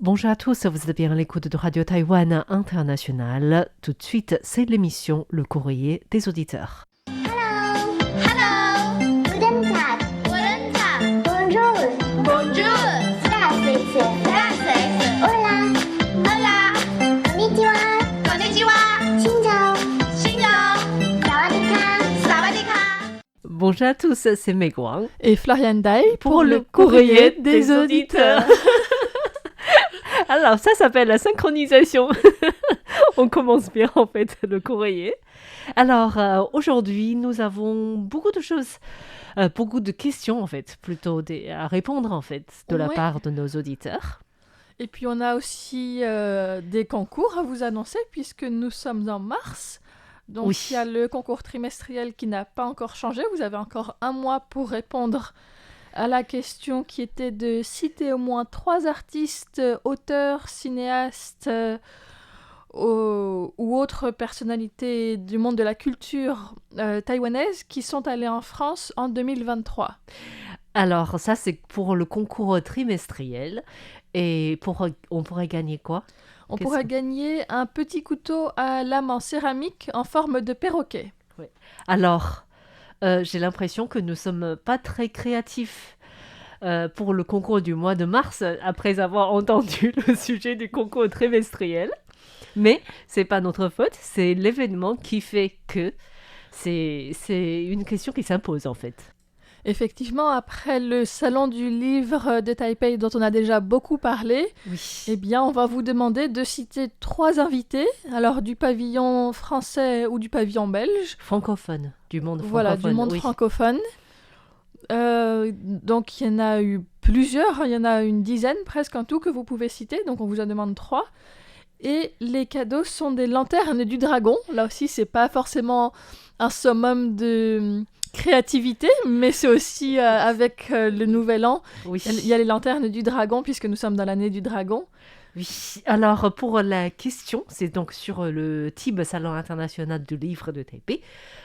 Bonjour à tous, vous êtes bien à l'écoute de Radio Taïwan International. Tout de suite, c'est l'émission Le Courrier des auditeurs. Hello. Hello. Guten Tag. Guten Tag. Bonjour. Bonjour. Здравствуйте. Здравствуйте. Hola. Hola. Konnichiwa. Konnichiwa. Xin chào. Xinjiang. Sawadika. Sawadika. Bonjour à tous, c'est Meg Wang Et Florian Dai pour le courrier des auditeurs. Alors, ça s'appelle la synchronisation. On commence bien, en fait, le courrier. Alors, aujourd'hui, nous avons beaucoup de choses, beaucoup de questions, en fait, plutôt à répondre, en fait, de la Ouais. part de nos auditeurs. Et puis on a aussi des concours à vous annoncer puisque nous sommes en mars. Donc Oui. il y a le concours trimestriel qui n'a pas encore changé. Vous avez encore un mois pour répondre à la question qui était de citer au moins 3 artistes, auteurs, cinéastes ou autres personnalités du monde de la culture taïwanaise qui sont allés en France en 2023. Alors, ça, c'est pour le concours trimestriel. Et on pourrait gagner quoi? On Qu'est-ce pourra que- gagner un petit couteau à lame en céramique en forme de perroquet. Alors, j'ai l'impression que nous sommes pas très créatifs pour le concours du mois de mars, après avoir entendu le sujet du concours trimestriel. Mais c'est pas notre faute, c'est l'événement qui fait que c'est une question qui s'impose en fait. Effectivement, après le salon du livre de Taipei dont on a déjà beaucoup parlé, Oui. eh bien, on va vous demander de citer 3 invités, alors du pavillon français ou du pavillon belge. Francophone, du monde francophone. Voilà, du monde oui. francophone. Donc, il y en a eu plusieurs, il y en a une dizaine presque en tout que vous pouvez citer, donc on vous en demande 3. Et les cadeaux sont des lanternes du dragon. Là aussi, c'est pas forcément un summum de créativité, mais c'est aussi avec le nouvel an. Oui. Il y a les lanternes du dragon, puisque nous sommes dans l'année du dragon. Oui, alors pour la question, c'est donc sur le TIB, Salon international du livre de Taipei.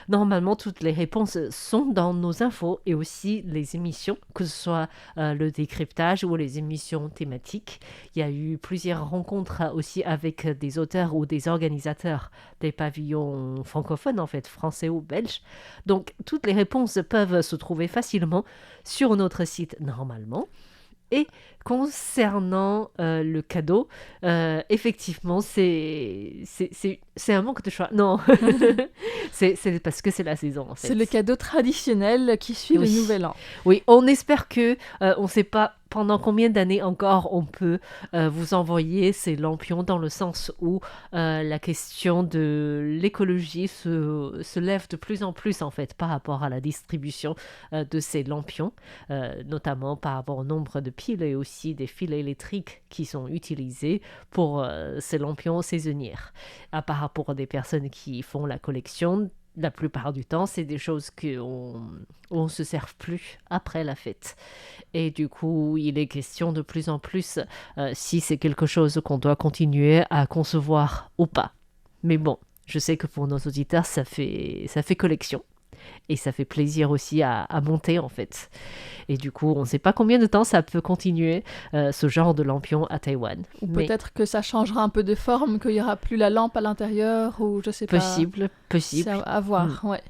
Normalement, toutes les réponses sont dans nos infos et aussi les émissions, que ce soit le décryptage ou les émissions thématiques. Il y a eu plusieurs rencontres aussi avec des auteurs ou des organisateurs des pavillons francophones, en fait, français ou belges. Donc, toutes les réponses peuvent se trouver facilement sur notre site normalement. Et concernant le cadeau, effectivement, c'est un manque de choix. Non, c'est parce que c'est la saison, en fait. C'est le cadeau traditionnel qui suit Oui. le nouvel an. Oui, on espère que, on ne sait pas pendant combien d'années encore on peut vous envoyer ces lampions, dans le sens où la question de l'écologie se lève de plus en plus, en fait, par rapport à la distribution de ces lampions, notamment par rapport au nombre de piles et aussi des fils électriques qui sont utilisés pour ces lampions saisonnières. Par rapport à des personnes qui font la collection, la plupart du temps, c'est des choses qu'on ne se sert plus après la fête. Et du coup, il est question de plus en plus si c'est quelque chose qu'on doit continuer à concevoir ou pas. Mais bon, je sais que pour nos auditeurs, ça fait collection. Et ça fait plaisir aussi à monter, en fait. Et du coup, on ne sait pas combien de temps ça peut continuer, ce genre de lampion à Taïwan. Ou Mais peut-être que ça changera un peu de forme, qu'il n'y aura plus la lampe à l'intérieur, ou je sais pas. possible. C'est à voir, ouais.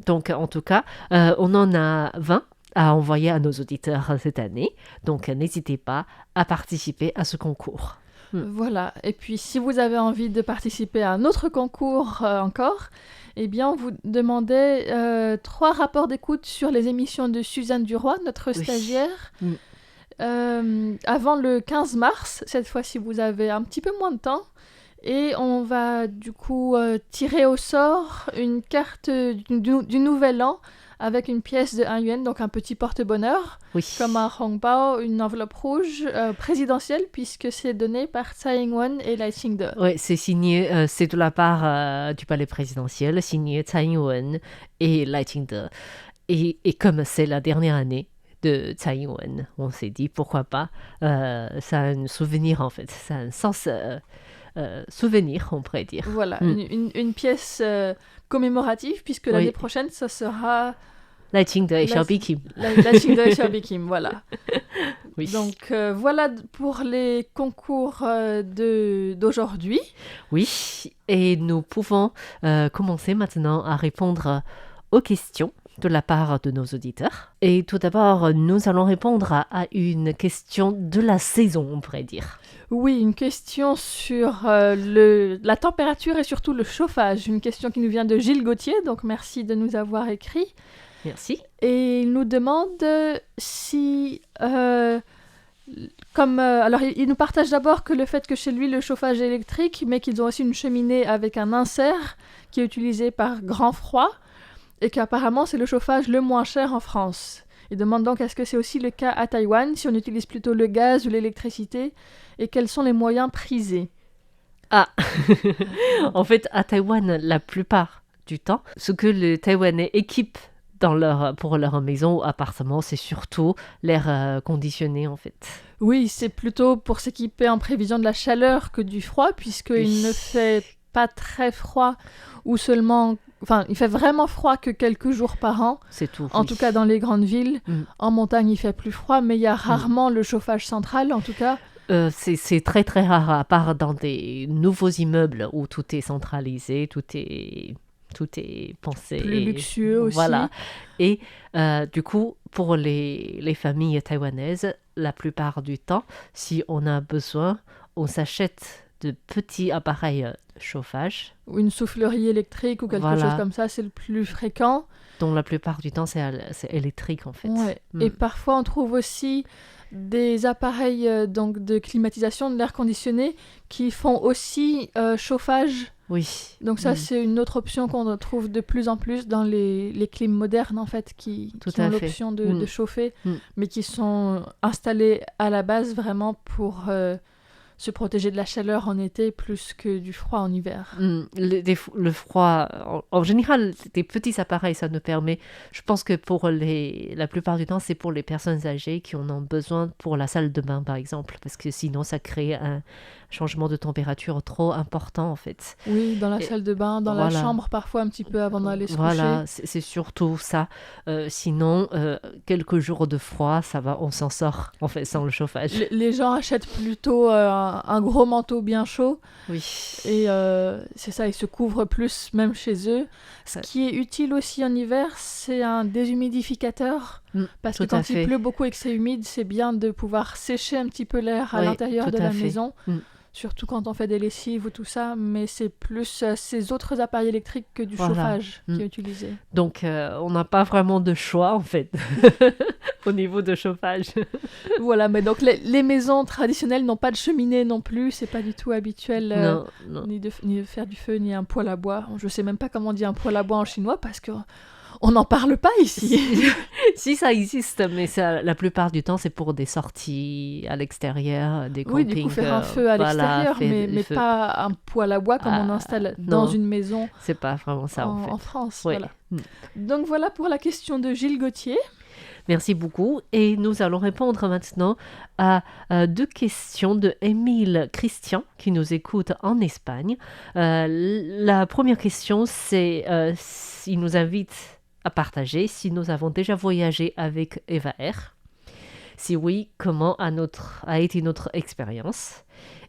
Donc, en tout cas, on en a 20 à envoyer à nos auditeurs cette année. Donc, n'hésitez pas à participer à ce concours. Voilà. Et puis, si vous avez envie de participer à un autre concours encore, eh bien, on vous demandait 3 rapports d'écoute sur les émissions de Suzanne Duroy, notre Oui. stagiaire. Mm. Avant le 15 mars, cette fois-ci, vous avez un petit peu moins de temps. Et on va du coup tirer au sort une carte du nouvel an avec une pièce de 1 yuan, donc un petit porte-bonheur, Oui. comme un hongbao, une enveloppe rouge présidentielle, puisque c'est donné par Tsai Ing-wen et Lai Ching-de. Ouais, c'est signé, c'est de la part du palais présidentiel, signé Tsai Ing-wen et Lai Ching-de. Et comme c'est la dernière année de Tsai Ing-wen, on s'est dit pourquoi pas. Ça a un souvenir, en fait. Ça a un sens souvenir, on pourrait dire. Voilà, une pièce commémorative, puisque l'année prochaine, ça sera 赖清德et La- Xiaobi Kim. La Chingda et Xiaobi Kim, voilà. Oui. Donc voilà pour les concours d'aujourd'hui. Oui, et nous pouvons commencer maintenant à répondre aux questions de la part de nos auditeurs. Et tout d'abord, nous allons répondre à une question de la saison, on pourrait dire. Oui, une question sur la température et surtout le chauffage. Une question qui nous vient de Gilles Gauthier, donc merci de nous avoir écrit. Merci. Et il nous demande si... alors, il nous partage d'abord que le fait que chez lui, le chauffage est électrique, mais qu'ils ont aussi une cheminée avec un insert qui est utilisé par grand froid, et qu'apparemment, c'est le chauffage le moins cher en France. Il demande donc est-ce que c'est aussi le cas à Taïwan, si on utilise plutôt le gaz ou l'électricité, et quels sont les moyens prisés. Ah, en fait, à Taïwan, la plupart du temps, ce que les Taïwanais équipent pour leur maison ou appartement, c'est surtout l'air conditionné, en fait. Oui, c'est plutôt pour s'équiper en prévision de la chaleur que du froid, puisqu'il ne fait pas très froid, ou seulement... Enfin, il fait vraiment froid que quelques jours par an, C'est tout. en oui. tout cas dans les grandes villes. Mm. En montagne, il fait plus froid, mais il y a rarement le chauffage central, en tout cas. C'est très très rare, à part dans des nouveaux immeubles où tout est centralisé, tout est pensé. Plus luxueux aussi. Voilà. Et du coup, pour les familles taïwanaises, la plupart du temps, si on a besoin, on s'achète de petits appareils chauffage, Ou une soufflerie électrique ou quelque Voilà. chose comme ça, c'est le plus fréquent. dont la plupart du temps c'est électrique en fait. Ouais. Mm. Et parfois, on trouve aussi des appareils donc de climatisation de l'air conditionné qui font aussi chauffage. Oui. Donc ça, Mm. c'est une autre option qu'on trouve de plus en plus dans les clims modernes, en fait, qui Tout ont à fait. l'option de Mm. chauffer, Mm. mais qui sont installés à la base vraiment pour se protéger de la chaleur en été plus que du froid en hiver. Le froid, en général, des petits appareils, ça nous permet, je pense que la plupart du temps, c'est pour les personnes âgées qui en ont besoin pour la salle de bain, par exemple, parce que sinon, ça crée un changement de température trop important, en fait. Oui, dans la Et salle de bain, dans la voilà. chambre parfois un petit peu avant d'aller se Voilà, coucher. c'est surtout ça. Sinon, quelques jours de froid, ça va, on s'en sort, en fait, sans le chauffage. Les gens achètent plutôt un gros manteau bien chaud Oui. et c'est ça, ils se couvrent plus même chez eux. Ce Ouais. qui est utile aussi en hiver, c'est un déshumidificateur. Parce que Tout à quand il fait. pleut beaucoup et que c'est humide, c'est bien de pouvoir sécher un petit peu l'air à Oui, l'intérieur tout de à la fait. maison. Mm. Surtout quand on fait des lessives ou tout ça, mais c'est plus ces autres appareils électriques que du Voilà. chauffage qui Mm. est utilisé. Donc, on n'a pas vraiment de choix, en fait, au niveau de chauffage. Voilà, mais donc les maisons traditionnelles n'ont pas de cheminée non plus, c'est pas du tout habituel Non, non. ni de faire du feu, ni un poêle à bois. Je sais même pas comment on dit un poêle à bois en chinois parce que on n'en parle pas ici. Si ça existe, mais ça, la plupart du temps, c'est pour des sorties à l'extérieur, des Oui, campings. du coup, faire un feu à l'extérieur, mais feu. pas un poêle à bois comme on Ah, installe dans non. une maison C'est pas vraiment ça, en fait. en France. Ouais. Voilà. Mm. Donc voilà pour la question de Gilles Gauthier. Merci beaucoup. Et nous allons répondre maintenant à deux questions de Émile Christian, qui nous écoute en Espagne. La première question, c'est s'il nous invite à partager si nous avons déjà voyagé avec Eva Air. Si oui, comment a été notre expérience?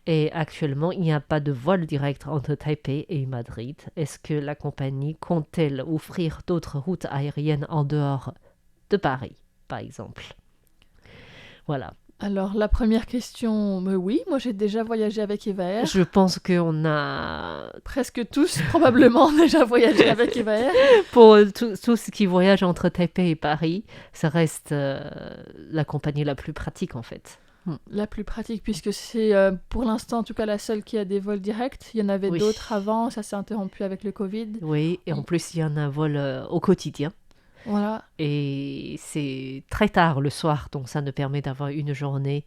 Et actuellement, il n'y a pas de vol direct entre Taipei et Madrid. Est-ce que la compagnie compte-t-elle offrir d'autres routes aériennes en dehors de Paris, par exemple? Voilà. Alors la première question, oui, moi j'ai déjà voyagé avec Eva Air. Je pense qu'on a, Presque tous probablement déjà voyagé avec Eva Air. pour tout ce qui voyage entre Taipei et Paris, ça reste la compagnie la plus pratique en fait. La plus pratique puisque c'est pour l'instant en tout cas la seule qui a des vols directs. Il y en avait Oui. d'autres avant, ça s'est interrompu avec le Covid. Oui, et en plus, il y en a un vol au quotidien. Voilà. Et c'est très tard le soir, donc ça nous permet d'avoir une journée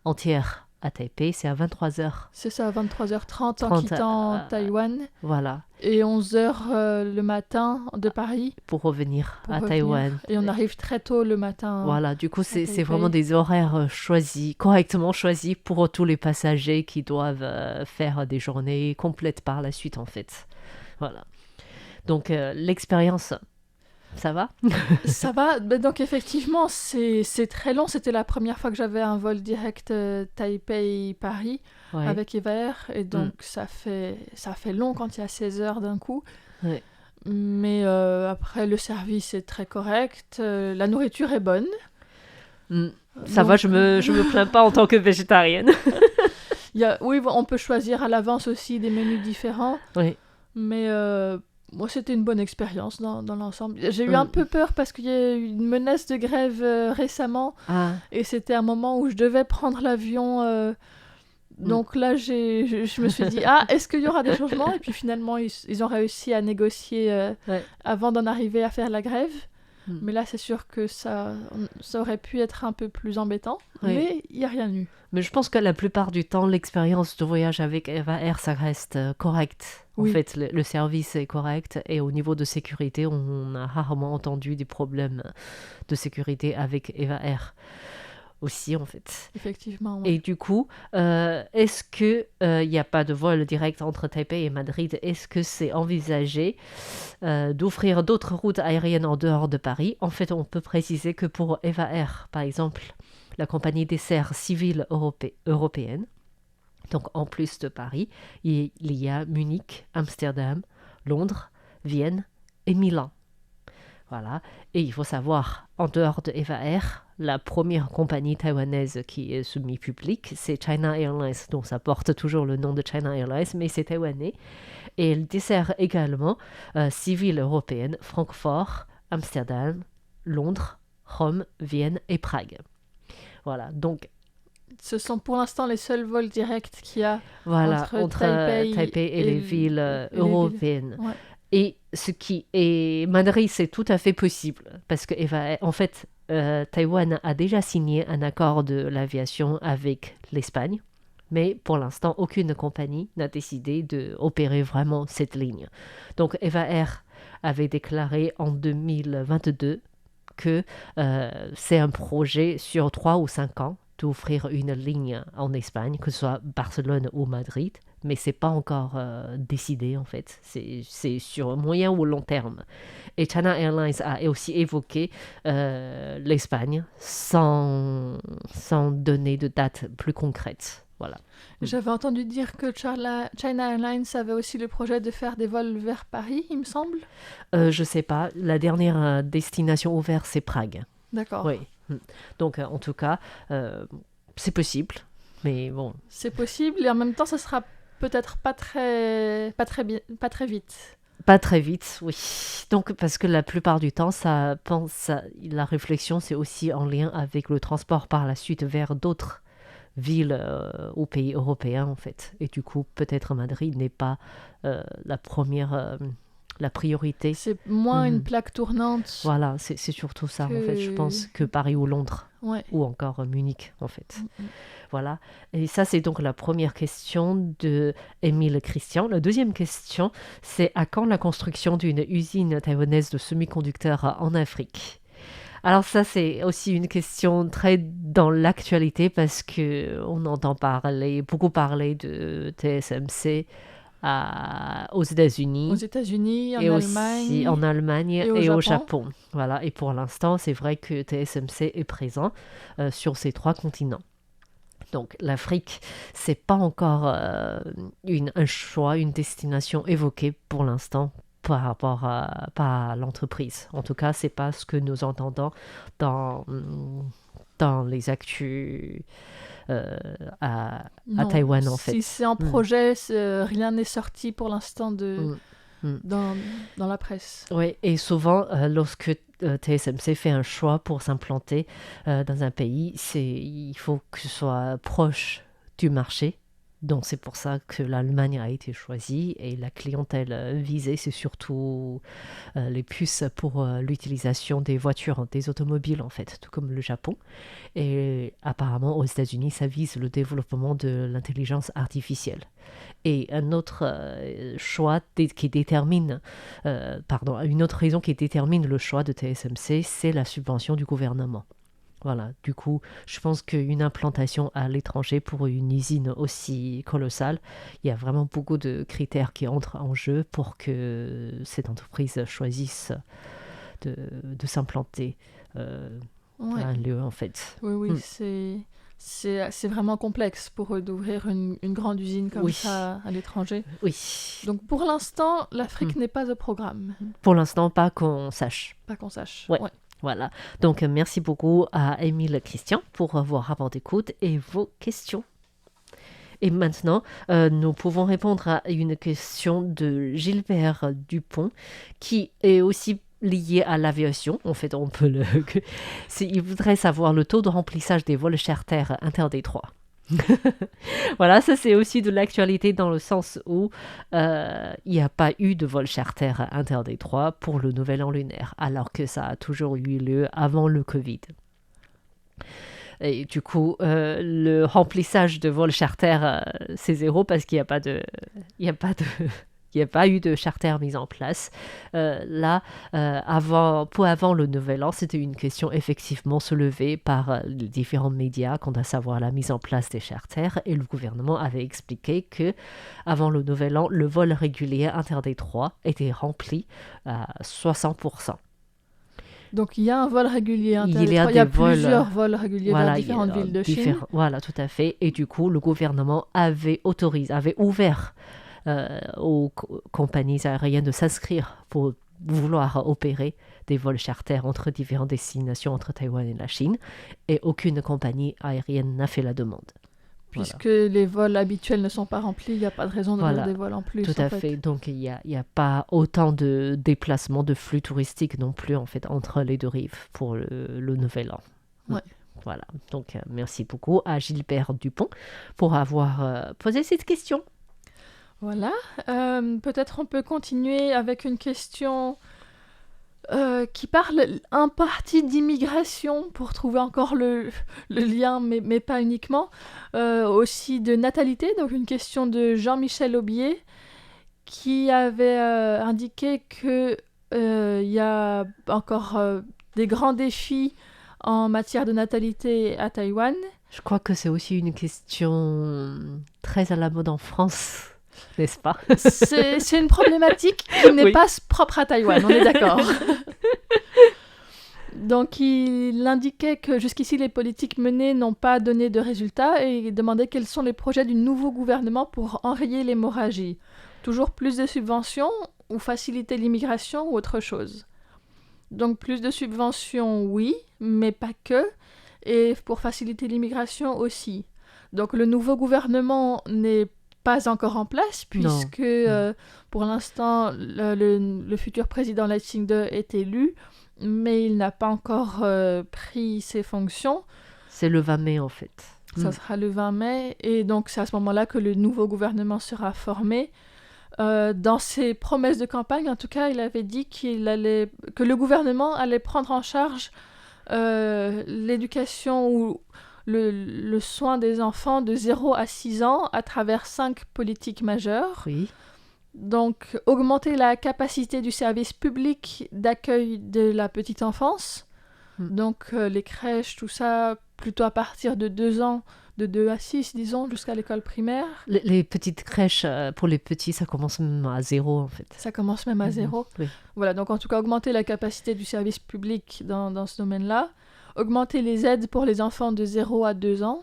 entière à Taipei. C'est à 23h. C'est ça, à 23h30 en 30, quittant Taïwan Voilà, et 11h le matin de Paris pour revenir pour à revenir. Taïwan. Et on arrive très tôt le matin. Voilà, du coup, c'est Taipei. vraiment des horaires choisis, correctement choisis pour tous les passagers qui doivent faire des journées complètes par la suite, en fait. Voilà. Donc, l'expérience, Ça va? Ça va. Donc effectivement, c'est très long. C'était la première fois que j'avais un vol direct Taipei-Paris Ouais. avec Eva Air. Et donc ça fait long quand il y a 16 heures d'un coup. Ouais. Mais après, le service est très correct. La nourriture est bonne. Ça Donc, va, je me plains pas en tant que végétarienne. Oui, on peut choisir à l'avance aussi des menus différents. Oui. Mais moi, c'était une bonne expérience dans l'ensemble. J'ai eu un peu peur parce qu'il y a eu une menace de grève récemment. Ah, Et c'était un moment où je devais prendre l'avion. Donc là, je me suis dit, est-ce qu'il y aura des changements? Et puis finalement, ils ont réussi à négocier avant d'en arriver à faire la grève. Mais là, c'est sûr que ça aurait pu être un peu plus embêtant. Oui. Mais il n'y a rien eu. mais je pense que la plupart du temps, l'expérience de voyage avec Eva Air, ça reste correct. En Oui. fait, le service est correct et au niveau de sécurité, on a rarement entendu des problèmes de sécurité avec Eva Air aussi, en fait. Effectivement, oui. Et du coup, est-ce que il n'y a pas de vol direct entre Taipei et Madrid? Est-ce que c'est envisagé d'offrir d'autres routes aériennes en dehors de Paris? En fait, on peut préciser que pour Eva Air, par exemple, la compagnie dessert civile européenne. Donc, en plus de Paris, il y a Munich, Amsterdam, Londres, Vienne et Milan. Voilà. Et il faut savoir, en dehors de Eva Air, la première compagnie taïwanaise qui est semi-publique, c'est China Airlines. Donc ça porte toujours le nom de China Airlines, mais c'est taïwanais. Et elle dessert également civile européenne, Francfort, Amsterdam, Londres, Rome, Vienne et Prague. Voilà. Donc Ce sont pour l'instant les seuls vols directs qu'il y a voilà, entre Taipei et les villes européennes. Ouais. Et ce qui est Madrid, c'est tout à fait possible parce que en fait, Taïwan a déjà signé un accord de l'aviation avec l'Espagne, mais pour l'instant, aucune compagnie n'a décidé d'opérer vraiment cette ligne. Donc, Eva Air avait déclaré en 2022 que c'est un projet sur 3 ou 5 ans d'offrir une ligne en Espagne, que ce soit Barcelone ou Madrid, mais c'est pas encore décidé en fait. C'est sur moyen ou long terme. Et China Airlines a aussi évoqué l'Espagne sans donner de date plus concrète. Voilà. J'avais entendu dire que China Airlines avait aussi le projet de faire des vols vers Paris, il me semble. Je sais pas. La dernière destination ouverte, c'est Prague. D'accord. Oui. Donc, en tout cas, c'est possible. Mais bon. C'est possible et en même temps, ça sera peut-être pas très vite. Pas très vite, oui. Donc, parce que la plupart du temps, la réflexion, c'est aussi en lien avec le transport par la suite vers d'autres villes ou pays européens, en fait. Et du coup, peut-être Madrid n'est pas la priorité. C'est moins une plaque tournante. Voilà, c'est surtout ça, en fait. Je pense que Paris ou Londres. Ouais. Ou encore Munich, en fait. Voilà. Et ça, c'est donc la première question de Émile Christian. La deuxième question, c'est à quand la construction d'une usine taïwanaise de semi-conducteurs en Afrique? Alors ça, c'est aussi une question très dans l'actualité parce qu'on entend beaucoup parler de TSMC aux États-Unis. Aux États-Unis, en et Allemagne. Aussi en Allemagne et au au Japon. Voilà. Et pour l'instant, c'est vrai que TSMC est présent sur ces 3 continents. Donc l'Afrique, c'est pas encore un choix, une destination évoquée pour l'instant par rapport à l'entreprise. En tout cas, c'est pas ce que nous entendons dans les actus à Taïwan, en fait. Si c'est en projet, rien n'est sorti pour l'instant dans la presse. Oui, et souvent, lorsque TSMC fait un choix pour s'implanter dans un pays, il faut que ce soit proche du marché. Donc c'est pour ça que l'Allemagne a été choisie et la clientèle visée, c'est surtout les puces pour l'utilisation des voitures, des automobiles en fait, tout comme le Japon. Et apparemment aux États-Unis, ça vise le développement de l'intelligence artificielle. Et un autre choix une autre raison qui détermine le choix de TSMC, c'est la subvention du gouvernement. Voilà, du coup, je pense qu'une implantation à l'étranger pour une usine aussi colossale, il y a vraiment beaucoup de critères qui entrent en jeu pour que cette entreprise choisisse de s'implanter Ouais. un lieu, en fait. Oui, Mm. c'est vraiment complexe pour eux d'ouvrir une grande usine comme Oui. ça à l'étranger. Oui. Donc pour l'instant, l'Afrique n'est pas au programme, Pour l'instant, pas qu'on sache. pas qu'on sache. Ouais. Voilà. Donc, merci beaucoup à Émile Christian pour vos rapports d'écoute et vos questions. Et maintenant, nous pouvons répondre à une question de Gilbert Dupont, qui est aussi liée à l'aviation. En fait, on peut le... Il voudrait savoir le taux de remplissage des vols charter interdétroits. Voilà, ça c'est aussi de l'actualité dans le sens où il n'y a pas eu de vol charter interdétroit pour le nouvel an lunaire, alors que ça a toujours eu lieu avant le Covid. Et du coup, le remplissage de vols charter, c'est zéro parce qu'il n'y a pas de... Il n'y a pas de... Il n'y a pas eu de charter mise en place. Là, avant le Nouvel An, c'était une question effectivement soulevée par les différents médias quant à savoir la mise en place des charters. Et le gouvernement avait expliqué que avant le Nouvel An, le vol régulier interdétroit était rempli à 60%. Donc il y a un vol régulier Il y a interdétroit. Il y a des vols, plusieurs vols réguliers Voilà, vers différentes villes de Chine. Voilà, tout à fait. Et du coup, le gouvernement avait ouvert aux compagnies aériennes de s'inscrire pour vouloir opérer des vols charters entre différentes destinations entre Taïwan et la Chine, et aucune compagnie aérienne n'a fait la demande. Puisque les vols habituels ne sont pas remplis, il n'y a pas de raison d'ouvrir Voilà. des vols en plus. Tout en à fait. Donc il y a pas autant de déplacements, de flux touristiques non plus en fait entre les deux rives pour le Nouvel An. Ouais. Voilà. Donc merci beaucoup à Gilbert Dupont pour avoir posé cette question. Voilà. Peut-être on peut continuer avec une question qui parle en partie d'immigration pour trouver encore le lien, mais pas uniquement. Aussi de natalité, donc une question de Jean-Michel Aubier qui avait indiqué que il y a encore des grands défis en matière de natalité à Taïwan. Je crois que c'est aussi une question très à la mode en France, n'est-ce pas? C'est une problématique qui n'est Oui. pas propre à Taïwan, on est d'accord. Donc il indiquait que jusqu'ici les politiques menées n'ont pas donné de résultats et il demandait quels sont les projets du nouveau gouvernement pour enrayer l'hémorragie. Toujours plus de subventions ou faciliter l'immigration ou autre chose. Donc plus de subventions, oui, mais pas que. Et pour faciliter l'immigration aussi. Donc le nouveau gouvernement n'est pas encore en place puisque pour l'instant le futur président Lai Ching-te est élu, mais il n'a pas encore pris ses fonctions. C'est le 20 mai en fait. Ça sera le 20 mai et donc c'est à ce moment-là que le nouveau gouvernement sera formé. Dans ses promesses de campagne, en tout cas, il avait dit que le gouvernement allait prendre en charge l'éducation ou le soin des enfants de 0 à 6 ans à travers 5 politiques majeures. Oui. Donc, augmenter la capacité du service public d'accueil de la petite enfance. Donc, les crèches, tout ça, plutôt à partir de 2 ans, de 2 à 6, disons, jusqu'à l'école primaire. Les petites crèches, pour les petits, ça commence même à 0 en fait. Ça commence même à 0. Oui. Voilà, donc en tout cas, augmenter la capacité du service public dans ce domaine-là. Augmenter les aides pour les enfants de 0 à 2 ans.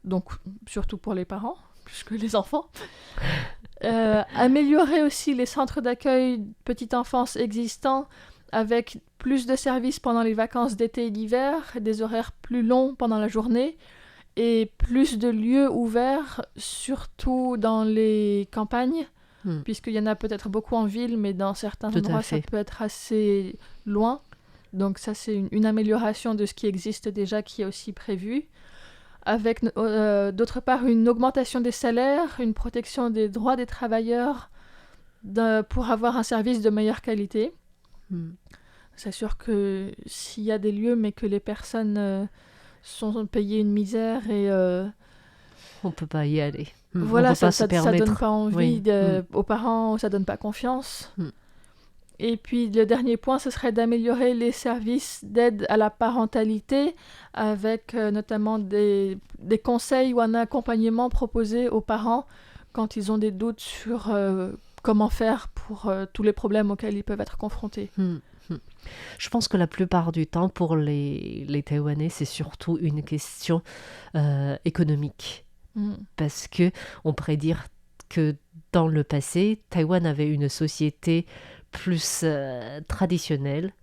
Donc, surtout pour les parents, plus que les enfants. Améliorer aussi les centres d'accueil petite enfance existants avec plus de services pendant les vacances d'été et d'hiver, des horaires plus longs pendant la journée et plus de lieux ouverts, surtout dans les campagnes, puisqu'il y en a peut-être beaucoup en ville, mais dans certains endroits, ça peut être assez loin. Donc ça, c'est une amélioration de ce qui existe déjà, qui est aussi prévu. Avec, d'autre part, une augmentation des salaires, une protection des droits des travailleurs pour avoir un service de meilleure qualité. C'est sûr que s'il y a des lieux, mais que les personnes sont payées une misère et... on ne peut pas y aller. Voilà, ça ne donne pas envie aux parents, ça donne pas confiance. Et puis le dernier point, ce serait d'améliorer les services d'aide à la parentalité avec notamment des conseils ou un accompagnement proposé aux parents quand ils ont des doutes sur comment faire pour tous les problèmes auxquels ils peuvent être confrontés. Je pense que la plupart du temps, pour les Taïwanais, c'est surtout une question économique. Parce que on pourrait dire que dans le passé, Taïwan avait une société plus traditionnelle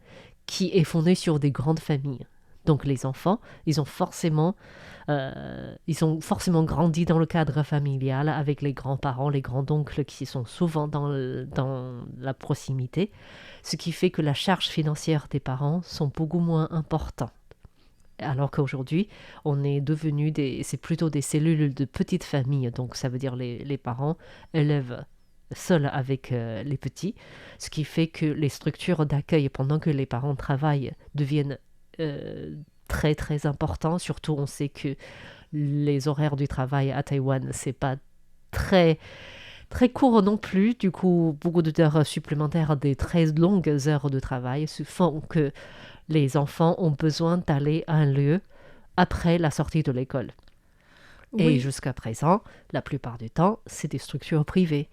qui est fondée sur des grandes familles. Donc les enfants, ils ont forcément grandi dans le cadre familial avec les grands-parents, les grands-oncles qui sont souvent dans la proximité, ce qui fait que la charge financière des parents sont beaucoup moins importantes. Alors qu'aujourd'hui, on est devenu c'est plutôt des cellules de petites familles, donc ça veut dire les parents élèvent seuls avec les petits, ce qui fait que les structures d'accueil pendant que les parents travaillent deviennent très très importants. Surtout, on sait que les horaires du travail à Taïwan, c'est pas très très court non plus. Du coup, beaucoup d'heures supplémentaires, des très longues heures de travail font que les enfants ont besoin d'aller à un lieu après la sortie de l'école. Et jusqu'à présent, la plupart du temps, c'est des structures privées.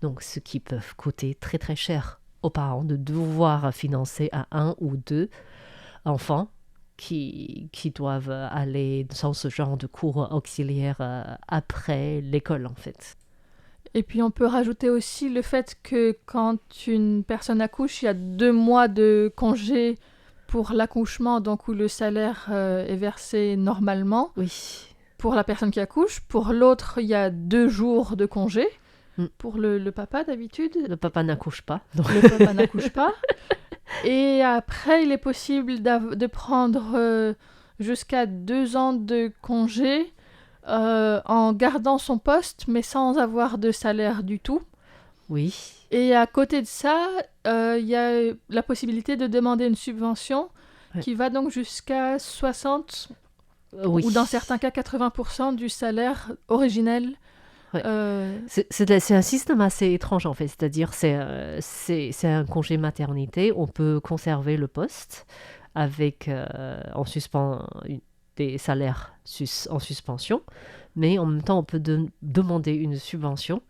Donc, ce qui peut coûter très très cher aux parents de devoir financer à 1 ou 2 enfants qui doivent aller dans ce genre de cours auxiliaires après l'école, en fait. Et puis on peut rajouter aussi le fait que quand une personne accouche, il y a 2 mois de congé pour l'accouchement, donc où le salaire est versé normalement. Oui. Pour la personne qui accouche. Pour l'autre, il y a 2 jours de congé. Pour le papa, d'habitude. Le papa n'accouche pas. Donc. Le papa n'accouche pas. Et après, il est possible de prendre jusqu'à 2 ans de congé en gardant son poste, mais sans avoir de salaire du tout. Oui. Et à côté de ça, il y a la possibilité de demander une subvention qui va donc jusqu'à 60 ou dans certains cas 80% du salaire originel. C'est un système assez étrange en fait, c'est-à-dire c'est un congé maternité, on peut conserver le poste avec en suspens des salaires en suspension, mais en même temps on peut demander une subvention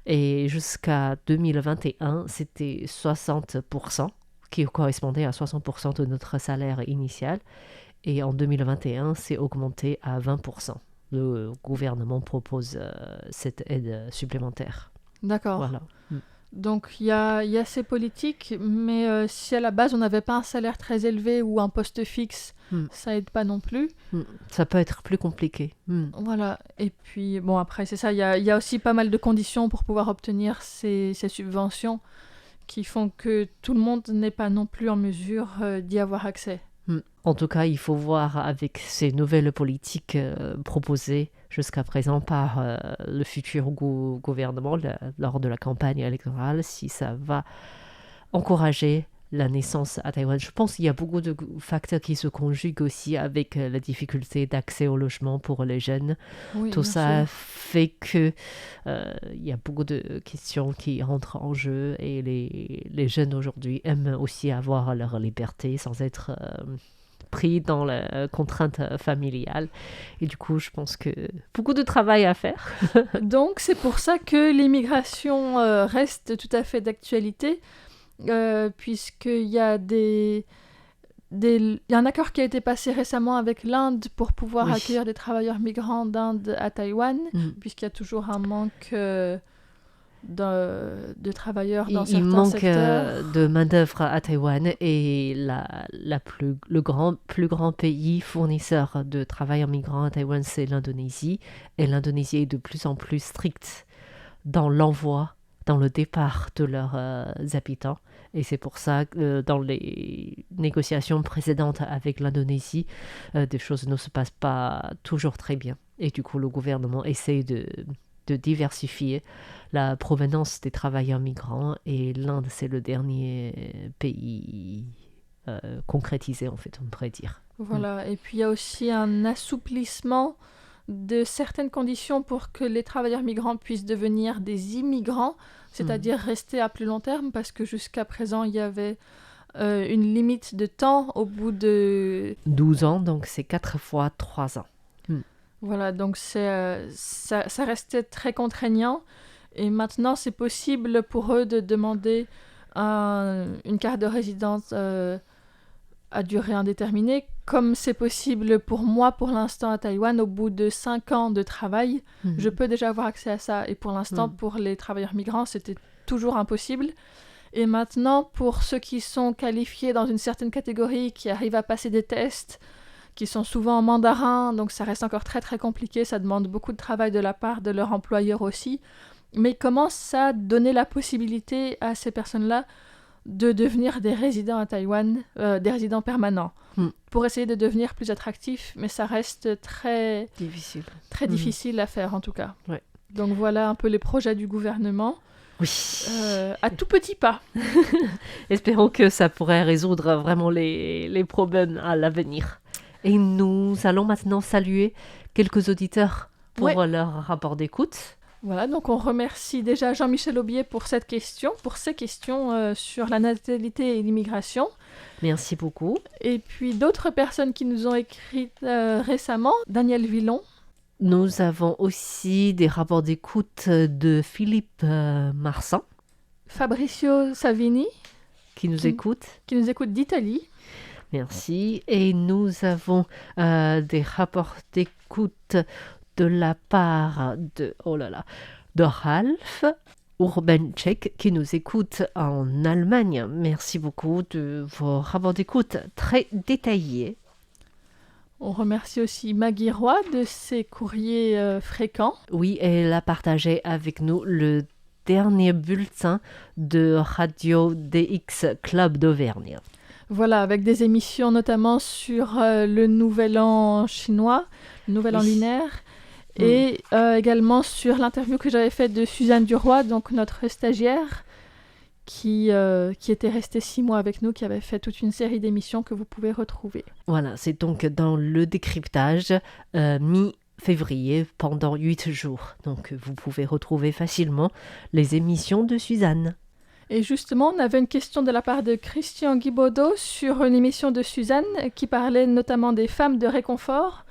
et jusqu'à 2021 c'était 60% qui correspondait à 60% de notre salaire initial et en 2021 c'est augmenté à 20%. Le gouvernement propose cette aide supplémentaire. D'accord. Voilà. Donc il y a ces politiques, mais si à la base on n'avait pas un salaire très élevé ou un poste fixe, ça aide pas non plus. Ça peut être plus compliqué. Voilà. Et puis bon après c'est ça, il y a aussi pas mal de conditions pour pouvoir obtenir ces subventions qui font que tout le monde n'est pas non plus en mesure d'y avoir accès. En tout cas, il faut voir avec ces nouvelles politiques proposées jusqu'à présent par le futur gouvernement lors de la campagne électorale, si ça va encourager la naissance à Taïwan. Je pense qu'il y a beaucoup de facteurs qui se conjuguent aussi avec la difficulté d'accès au logement pour les jeunes. Oui, tout ça sûr. fait que il y a beaucoup de questions qui rentrent en jeu et les jeunes aujourd'hui aiment aussi avoir leur liberté sans être pris dans la contrainte familiale. Et du coup, je pense que beaucoup de travail à faire. Donc, c'est pour ça que l'immigration reste tout à fait d'actualité, puisqu'il y a il y a un accord qui a été passé récemment avec l'Inde pour pouvoir accueillir des travailleurs migrants d'Inde à Taïwan, puisqu'il y a toujours un manque de travailleurs dans certains secteurs. Il manque de main-d'œuvre à Taïwan et le plus grand pays fournisseur de travailleurs migrants à Taïwan, c'est l'Indonésie. Et l'Indonésie est de plus en plus stricte dans le départ de leurs habitants. Et c'est pour ça que dans les négociations précédentes avec l'Indonésie, des choses ne se passent pas toujours très bien. Et du coup, le gouvernement essaie de diversifier la provenance des travailleurs migrants et l'Inde, c'est le dernier pays concrétisé, en fait, on pourrait dire. Voilà, et puis il y a aussi un assouplissement de certaines conditions pour que les travailleurs migrants puissent devenir des immigrants, c'est-à-dire rester à plus long terme, parce que jusqu'à présent, il y avait une limite de temps au bout de 12 ans, donc c'est 4 fois 3 ans. Voilà, donc ça restait très contraignant. Et maintenant, c'est possible pour eux de demander une carte de résidence à durée indéterminée, comme c'est possible pour moi pour l'instant à Taïwan. Au bout de 5 ans de travail, je peux déjà avoir accès à ça. Et pour l'instant, pour les travailleurs migrants, c'était toujours impossible. Et maintenant, pour ceux qui sont qualifiés dans une certaine catégorie, qui arrivent à passer des tests, qui sont souvent en mandarin, donc ça reste encore très très compliqué, ça demande beaucoup de travail de la part de leur employeur aussi, mais ils commencent à donner la possibilité à ces personnes-là de devenir des résidents à Taïwan, des résidents permanents, pour essayer de devenir plus attractifs, mais ça reste très difficile à faire en tout cas. Ouais. Donc voilà un peu les projets du gouvernement. Oui. À tout petit pas. Espérons que ça pourrait résoudre vraiment les problèmes à l'avenir. Et nous allons maintenant saluer quelques auditeurs pour leur rapport d'écoute. Voilà, donc on remercie déjà Jean-Michel Aubier pour ces questions sur la natalité et l'immigration. Merci beaucoup. Et puis d'autres personnes qui nous ont écrit récemment, Daniel Villon. Nous avons aussi des rapports d'écoute de Philippe Marsan. Fabricio Savini. Qui nous écoute d'Italie. Merci. Et nous avons des rapports d'écoute de la part de Ralph Urbanchek qui nous écoute en Allemagne. Merci beaucoup de vos rapports d'écoute très détaillés. On remercie aussi Maggie Roy de ses courriers fréquents. Oui, elle a partagé avec nous le dernier bulletin de Radio DX Club d'Auvergne. Voilà, avec des émissions notamment sur le Nouvel An chinois, le Nouvel An lunaire, et également sur l'interview que j'avais faite de Suzanne Duroy, donc notre stagiaire, qui était restée 6 mois avec nous, qui avait fait toute une série d'émissions que vous pouvez retrouver. Voilà, c'est donc dans le décryptage mi-février pendant 8 jours. Donc vous pouvez retrouver facilement les émissions de Suzanne. Et justement, on avait une question de la part de Christian Guibaudot sur une émission de Suzanne qui parlait notamment des femmes de réconfort.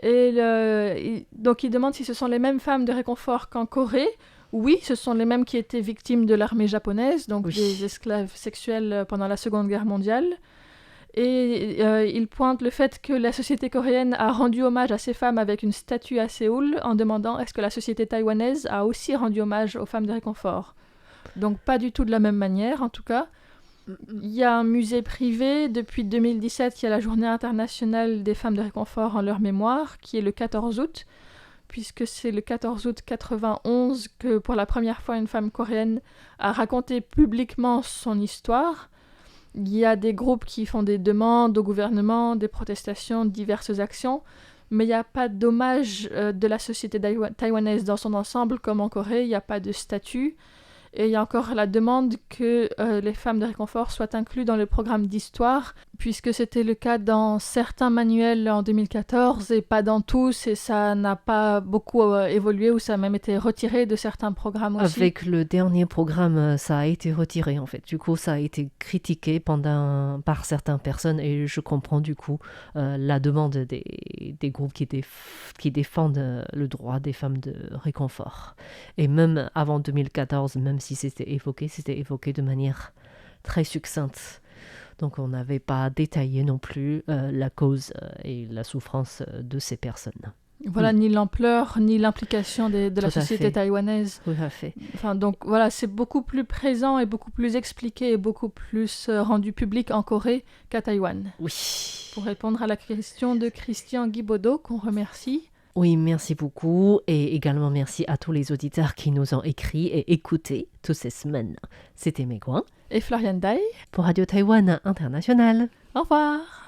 Et donc il demande si ce sont les mêmes femmes de réconfort qu'en Corée. Oui, ce sont les mêmes qui étaient victimes de l'armée japonaise, donc des esclaves sexuels pendant la Seconde Guerre mondiale. Et il pointe le fait que la société coréenne a rendu hommage à ces femmes avec une statue à Séoul en demandant est-ce que la société taïwanaise a aussi rendu hommage aux femmes de réconfort. Donc pas du tout de la même manière en tout cas. Il y a un musée privé, depuis 2017, il y a la Journée internationale des femmes de réconfort en leur mémoire, qui est le 14 août, puisque c'est le 14 août 91 que pour la première fois une femme coréenne a raconté publiquement son histoire. Il y a des groupes qui font des demandes au gouvernement, des protestations, diverses actions, mais il n'y a pas d'hommage de la société taïwanaise dans son ensemble comme en Corée, il n'y a pas de statut. Et il y a encore la demande que les femmes de réconfort soient incluses dans le programme d'histoire, puisque c'était le cas dans certains manuels en 2014 et pas dans tous, et ça n'a pas beaucoup évolué ou ça a même été retiré de certains programmes aussi. Avec le dernier programme, ça a été retiré en fait. Du coup, ça a été critiqué par certaines personnes et je comprends du coup la demande des groupes qui défendent le droit des femmes de réconfort. Et même avant 2014, même si c'était évoqué de manière très succincte. Donc on n'avait pas détaillé non plus la cause et la souffrance de ces personnes. Voilà, ni l'ampleur, ni l'implication de la société taïwanaise. Tout à fait. Enfin, donc voilà, c'est beaucoup plus présent et beaucoup plus expliqué et beaucoup plus rendu public en Corée qu'à Taïwan. Oui. Pour répondre à la question de Christian Guibaudot, qu'on remercie. Oui, merci beaucoup et également merci à tous les auditeurs qui nous ont écrit et écouté toutes ces semaines. C'était Megwan et Florian Dai pour Radio Taïwan International. Au revoir.